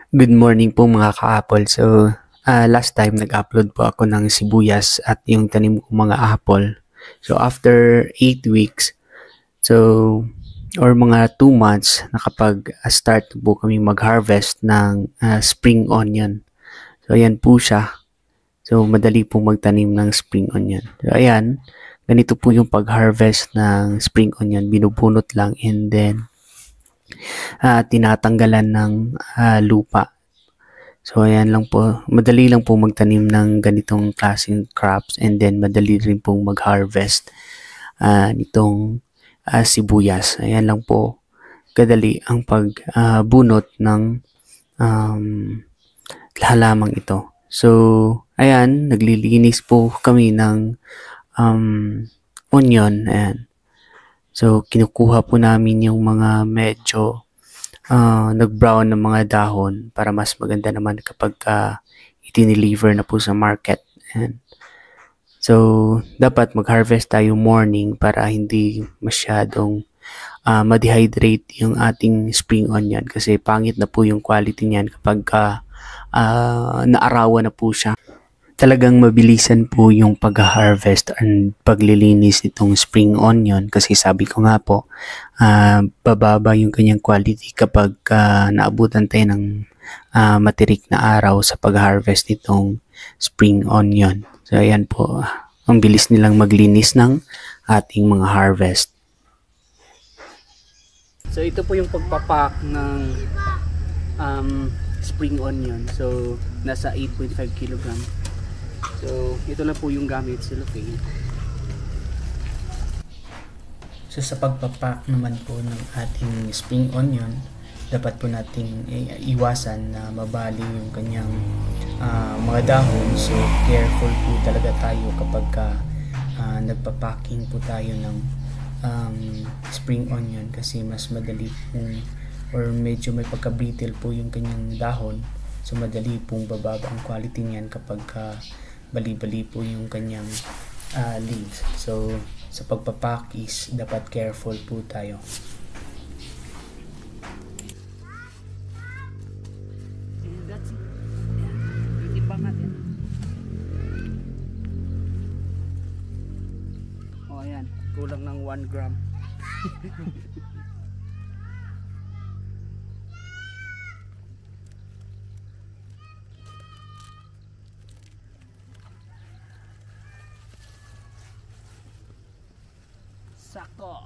Good morning po mga ka-apple. So, last time nag-upload po ako ng sibuyas at yung tanim kong mga apple. So, after 8 weeks, so, or mga 2 months, nakapag-start po kami mag-harvest ng spring onion. So, ayan po siya. So, madali po magtanim ng spring onion. So, ayan, ganito po yung pag-harvest ng spring onion. Binubunot lang and then tinatanggalan ng lupa. So, ayan lang po. Madali lang po magtanim ng ganitong klaseng crops and then madali rin pong mag-harvest nitong sibuyas. Ayan lang po. Kadali ang pagbunot ng um, halamang ito. So, ayan, naglilinis po kami ng onion. Ayan. So, kinukuha po namin yung mga medyo nag-brown ng mga dahon para mas maganda naman kapag i-deliver na po sa market. And so, dapat mag-harvest tayo morning para hindi masyadong ma-dehydrate yung ating spring onion kasi pangit na po yung quality niyan kapag naarawan na po siya. Talagang mabilisan po yung pag-harvest and paglilinis nitong spring onion kasi sabi ko nga po, bababa yung kanyang quality kapag naabutan tayo ng matirik na araw sa pag-harvest nitong spring onion. So ayan po, ang bilis nilang maglinis ng ating mga harvest. So ito po yung pagpapak ng spring onion. So nasa 8.5 kg. So, ito lang po yung gamit, cellophane. So, sa pagpapak naman po ng ating spring onion, dapat po nating iwasan na mabali yung kanyang mga dahon. So, careful po talaga tayo kapag nagpapacking po tayo ng spring onion kasi mas madali pong or medyo may pagka-brittle po yung kanyang dahon. So, madali pong bababa ang quality niyan kapag bali-bali po yung kanyang leaves. So, sa pagpapak is dapat careful po tayo. Oh, ayan. Kulang ng 1 gram. Sakto.